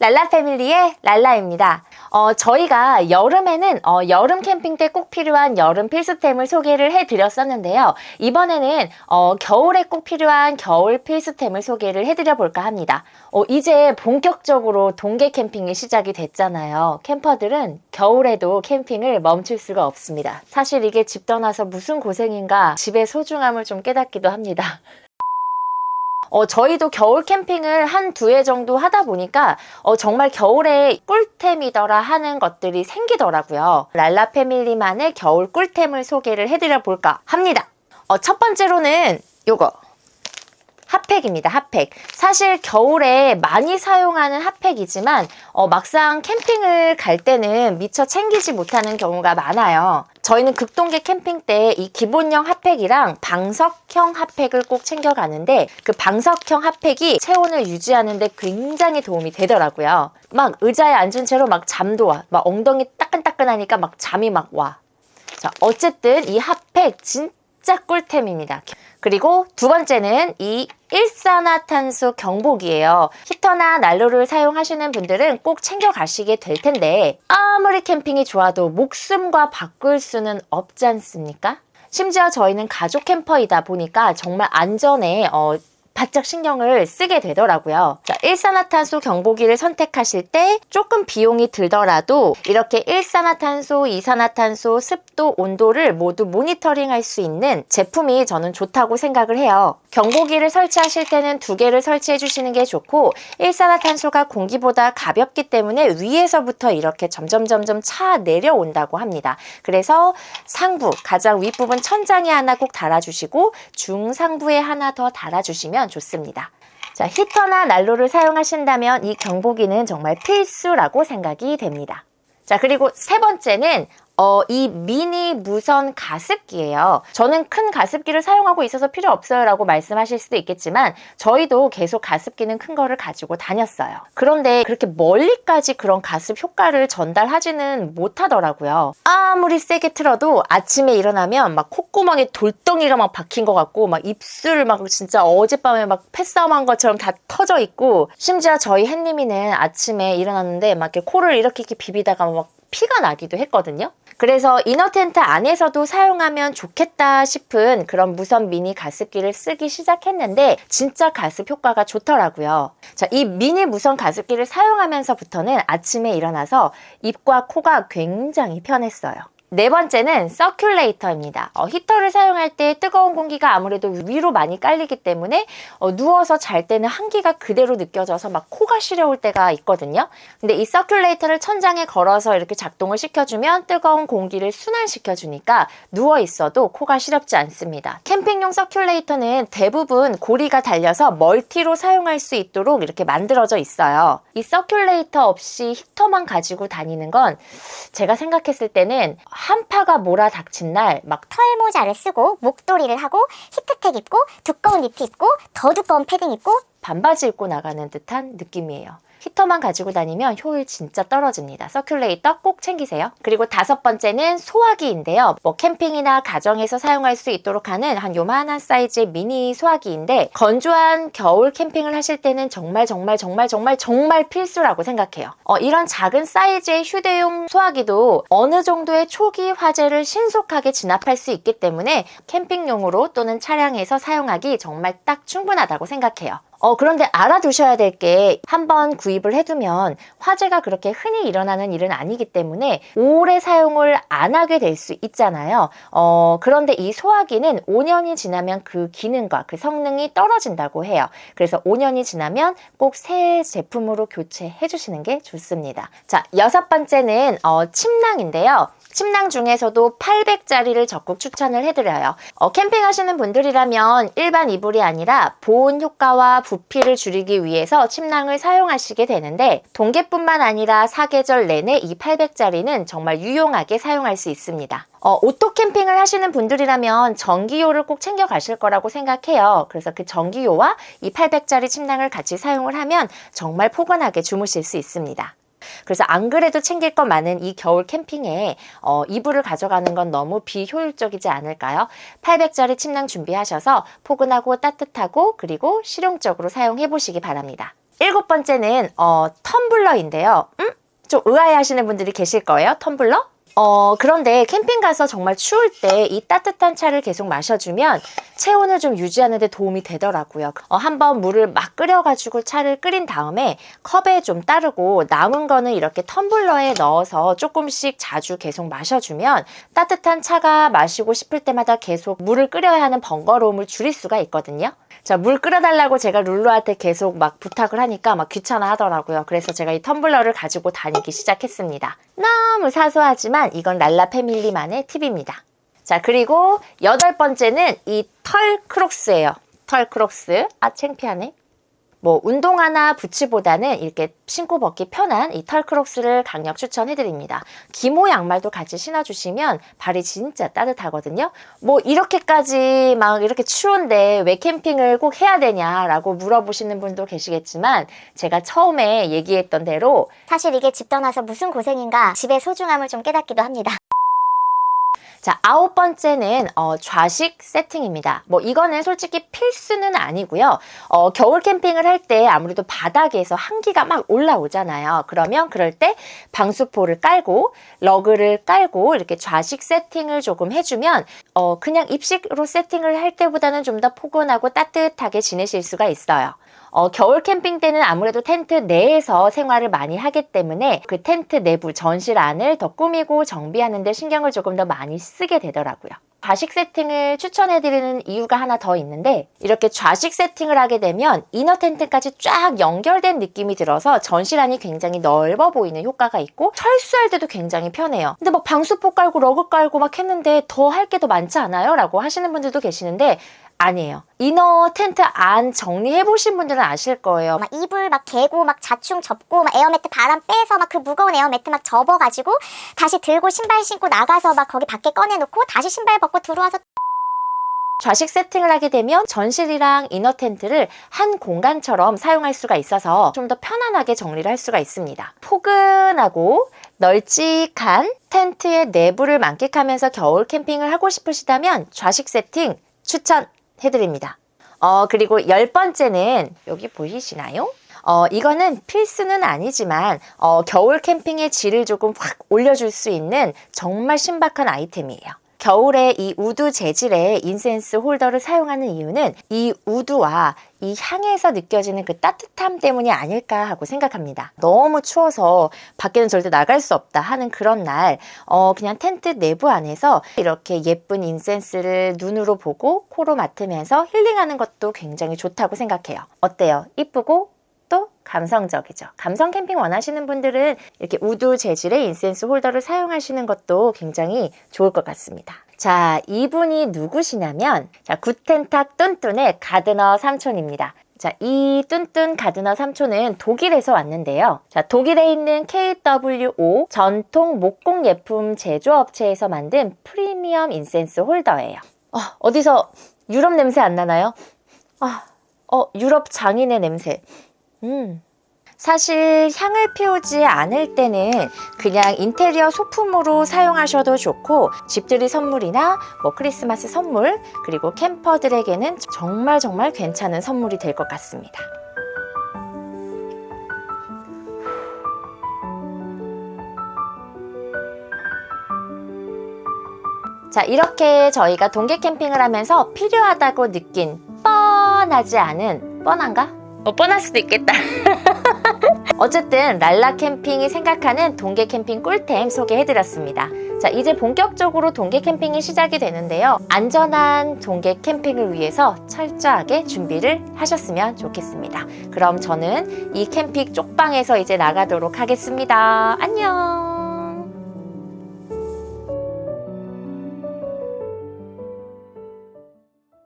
랄라 패밀리의 랄라입니다. 저희가 여름에는 여름 캠핑 때 꼭 필요한 여름 필수템을 소개를 해드렸었는데요. 이번에는 겨울에 꼭 필요한 겨울 필수템을 소개를 해드려 볼까 합니다. 이제 본격적으로 동계 캠핑이 시작이 됐잖아요. 캠퍼들은 겨울에도 캠핑을 멈출 수가 없습니다. 사실 이게 집 떠나서 무슨 고생인가 집의 소중함을 좀 깨닫기도 합니다. 저희도 겨울 캠핑을 한 두 해 정도 하다 보니까 정말 겨울에 꿀템이더라 하는 것들이 생기더라고요. 랄라 패밀리만의 겨울 꿀템을 소개를 해드려 볼까 합니다. 첫 번째로는 요거 핫팩입니다. 핫팩. 사실 겨울에 많이 사용하는 핫팩이지만 막상 캠핑을 갈 때는 미처 챙기지 못하는 경우가 많아요. 저희는 극동계 캠핑 때 이 기본형 핫팩이랑 방석형 핫팩을 꼭 챙겨가는데 그 방석형 핫팩이 체온을 유지하는 데 굉장히 도움이 되더라고요. 막 의자에 앉은 채로 막 잠도 와. 막 엉덩이 따끈따끈하니까 막 잠이 막 와. 자, 어쨌든 이 핫팩 진짜 꿀템입니다. 그리고 두 번째는 이 일산화탄소 경보기예요. 히터나 난로를 사용하시는 분들은 꼭 챙겨 가시게 될 텐데 아무리 캠핑이 좋아도 목숨과 바꿀 수는 없지 않습니까? 심지어 저희는 가족 캠퍼이다 보니까 정말 안전에 바짝 신경을 쓰게 되더라고요. 자, 일산화탄소 경보기를 선택하실 때 조금 비용이 들더라도 이렇게 일산화탄소, 이산화탄소, 습도, 온도를 모두 모니터링할 수 있는 제품이 저는 좋다고 생각을 해요. 경보기를 설치하실 때는 두 개를 설치해 주시는 게 좋고 일산화탄소가 공기보다 가볍기 때문에 위에서부터 이렇게 점점 차 내려온다고 합니다. 그래서 상부, 가장 윗부분 천장에 하나 꼭 달아주시고 중상부에 하나 더 달아주시면 좋습니다. 자, 히터나 난로를 사용하신다면 이 경보기는 정말 필수라고 생각이 됩니다. 자, 그리고 세 번째는 이 미니 무선 가습기예요. 저는 큰 가습기를 사용하고 있어서 필요 없어요 라고 말씀하실 수도 있겠지만 저희도 계속 가습기는 큰 거를 가지고 다녔어요. 그런데 그렇게 멀리까지 그런 가습 효과를 전달하지는 못하더라고요. 아무리 세게 틀어도 아침에 일어나면 막 콧구멍에 돌덩이가 막 박힌 것 같고 막 입술 막 진짜 어젯밤에 막 패싸움한 것처럼 다 터져 있고 심지어 저희 햇님이는 아침에 일어났는데 막 이렇게 코를 이렇게 비비다가 막 피가 나기도 했거든요. 그래서 이너 텐트 안에서도 사용하면 좋겠다 싶은 그런 무선 미니 가습기를 쓰기 시작했는데 진짜 가습 효과가 좋더라고요. 자, 이 미니 무선 가습기를 사용하면서부터는 아침에 일어나서 입과 코가 굉장히 편했어요. 네 번째는 서큘레이터입니다. 히터를 사용할 때 뜨거운 공기가 아무래도 위로 많이 깔리기 때문에 누워서 잘 때는 한기가 그대로 느껴져서 막 코가 시려울 때가 있거든요. 근데 이 서큘레이터를 천장에 걸어서 이렇게 작동을 시켜주면 뜨거운 공기를 순환시켜주니까 누워 있어도 코가 시렵지 않습니다. 캠핑용 서큘레이터는 대부분 고리가 달려서 멀티로 사용할 수 있도록 이렇게 만들어져 있어요. 이 서큘레이터 없이 히터만 가지고 다니는 건 제가 생각했을 때는 한파가 몰아닥친 날 막 털모자를 쓰고 목도리를 하고 히트텍 입고 두꺼운 니트 입고 더 두꺼운 패딩 입고 반바지 입고 나가는 듯한 느낌이에요. 히터만 가지고 다니면 효율 진짜 떨어집니다. 서큘레이터 꼭 챙기세요. 그리고 다섯 번째는 소화기인데요. 캠핑이나 가정에서 사용할 수 있도록 하는 한 요만한 사이즈의 미니 소화기인데 건조한 겨울 캠핑을 하실 때는 정말 필수라고 생각해요. 이런 작은 사이즈의 휴대용 소화기도 어느 정도의 초기 화재를 신속하게 진압할 수 있기 때문에 캠핑용으로 또는 차량에서 사용하기 정말 딱 충분하다고 생각해요. 그런데 알아두셔야 될 게 한번 구입을 해두면 화재가 그렇게 흔히 일어나는 일은 아니기 때문에 오래 사용을 안 하게 될 수 있잖아요. 그런데 이 소화기는 5년이 지나면 그 기능과 그 성능이 떨어진다고 해요. 그래서 5년이 지나면 꼭 새 제품으로 교체해 주시는 게 좋습니다. 자, 여섯 번째는 침낭인데요. 침낭 중에서도 800짜리를 적극 추천을 해드려요. 캠핑하시는 분들이라면 일반 이불이 아니라 보온 효과와 부피를 줄이기 위해서 침낭을 사용하시게 되는데 동계뿐만 아니라 사계절 내내 이 800짜리는 정말 유용하게 사용할 수 있습니다. 오토 캠핑을 하시는 분들이라면 전기요를 꼭 챙겨 가실 거라고 생각해요. 그래서 그 전기요와 이 800짜리 침낭을 같이 사용을 하면 정말 포근하게 주무실 수 있습니다. 그래서 안 그래도 챙길 거 많은 이 겨울 캠핑에 이불을 가져가는 건 너무 비효율적이지 않을까요? 800짜리 침낭 준비하셔서 포근하고 따뜻하고 그리고 실용적으로 사용해 보시기 바랍니다. 7번째는 텀블러인데요. 좀 의아해하시는 분들이 계실 거예요. 텀블러? 그런데 캠핑 가서 정말 추울 때 이 따뜻한 차를 계속 마셔주면 체온을 좀 유지하는 데 도움이 되더라고요. 한번 물을 막 끓여가지고 차를 끓인 다음에 컵에 좀 따르고 남은 거는 이렇게 텀블러에 넣어서 조금씩 자주 계속 마셔주면 따뜻한 차가 마시고 싶을 때마다 계속 물을 끓여야 하는 번거로움을 줄일 수가 있거든요. 자, 물 끓여달라고 제가 룰루한테 계속 막 부탁을 하니까 막 귀찮아 하더라고요. 그래서 제가 이 텀블러를 가지고 다니기 시작했습니다. 너무 사소하지만 이건 랄라 패밀리만의 팁입니다. 자, 그리고 8번째는 이 털 크록스예요. 털 크록스. 아, 창피하네. 뭐 운동화나 부츠보다는 이렇게 신고 벗기 편한 이 털 크록스를 강력 추천해드립니다. 기모 양말도 같이 신어주시면 발이 진짜 따뜻하거든요. 뭐 이렇게까지 막 이렇게 추운데 왜 캠핑을 꼭 해야 되냐라고 물어보시는 분도 계시겠지만 제가 처음에 얘기했던 대로 사실 이게 집 떠나서 무슨 고생인가 집의 소중함을 좀 깨닫기도 합니다. 자, 9번째는 좌식 세팅입니다. 뭐 이거는 솔직히 필수는 아니고요. 겨울 캠핑을 할 때 아무래도 바닥에서 한기가 막 올라오잖아요. 그러면 그럴 때 방수포를 깔고 러그를 깔고 이렇게 좌식 세팅을 조금 해주면 그냥 입식으로 세팅을 할 때보다는 좀 더 포근하고 따뜻하게 지내실 수가 있어요. 겨울 캠핑 때는 아무래도 텐트 내에서 생활을 많이 하기 때문에 그 텐트 내부 전실 안을 더 꾸미고 정비하는 데 신경을 조금 더 많이 쓰게 되더라고요. 좌식 세팅을 추천해드리는 이유가 하나 더 있는데 이렇게 좌식 세팅을 하게 되면 이너 텐트까지 쫙 연결된 느낌이 들어서 전실안이 굉장히 넓어 보이는 효과가 있고 철수할 때도 굉장히 편해요. 근데 막 방수포 깔고 러그 깔고 막 했는데 더 할 게 더 많지 않아요? 라고 하시는 분들도 계시는데 아니에요. 이너 텐트 안 정리해보신 분들은 아실 거예요. 막 이불 막 개고 막 자충 접고 막 에어매트 바람 빼서 막 그 무거운 에어매트 막 접어가지고 다시 들고 신발 신고 나가서 막 거기 밖에 꺼내놓고 다시 신발 벗고 들어와서 좌식 세팅을 하게 되면 전실이랑 이너 텐트를 한 공간처럼 사용할 수가 있어서 좀 더 편안하게 정리를 할 수가 있습니다. 포근하고 널찍한 텐트의 내부를 만끽하면서 겨울 캠핑을 하고 싶으시다면 좌식 세팅 추천해드립니다. 그리고 10번째는 여기 보이시나요? 이거는 필수는 아니지만 겨울 캠핑의 질을 조금 확 올려줄 수 있는 정말 신박한 아이템이에요. 겨울에 이 우드 재질의 인센스 홀더를 사용하는 이유는 이 우드와 이 향에서 느껴지는 그 따뜻함 때문이 아닐까 하고 생각합니다. 너무 추워서 밖에는 절대 나갈 수 없다 하는 그런 날 그냥 텐트 내부 안에서 이렇게 예쁜 인센스를 눈으로 보고 코로 맡으면서 힐링하는 것도 굉장히 좋다고 생각해요. 어때요? 이쁘고 또 감성적이죠. 감성 캠핑 원하시는 분들은 이렇게 우드 재질의 인센스 홀더를 사용하시는 것도 굉장히 좋을 것 같습니다. 자, 이분이 누구시냐면 구텐탁 뚠뚠의 가드너 삼촌입니다. 자, 이 뚠뚠 가드너 삼촌은 독일에서 왔는데요. 자, 독일에 있는 KWO 전통 목공 예품 제조업체에서 만든 프리미엄 인센스 홀더예요. 어디서 유럽 냄새 안 나나요? 유럽 장인의 냄새. 사실 향을 피우지 않을 때는 그냥 인테리어 소품으로 사용하셔도 좋고 집들이 선물이나 뭐 크리스마스 선물 그리고 캠퍼들에게는 정말 괜찮은 선물이 될 것 같습니다. 자, 이렇게 저희가 동계 캠핑을 하면서 필요하다고 느낀 뻔하지 않은 뻔한가? 뻔할 수도 있겠다. 어쨌든 랄라 캠핑이 생각하는 동계 캠핑 꿀템 소개해드렸습니다. 자, 이제 본격적으로 동계 캠핑이 시작이 되는데요. 안전한 동계 캠핑을 위해서 철저하게 준비를 하셨으면 좋겠습니다. 그럼 저는 이 캠핑 쪽방에서 이제 나가도록 하겠습니다. 안녕.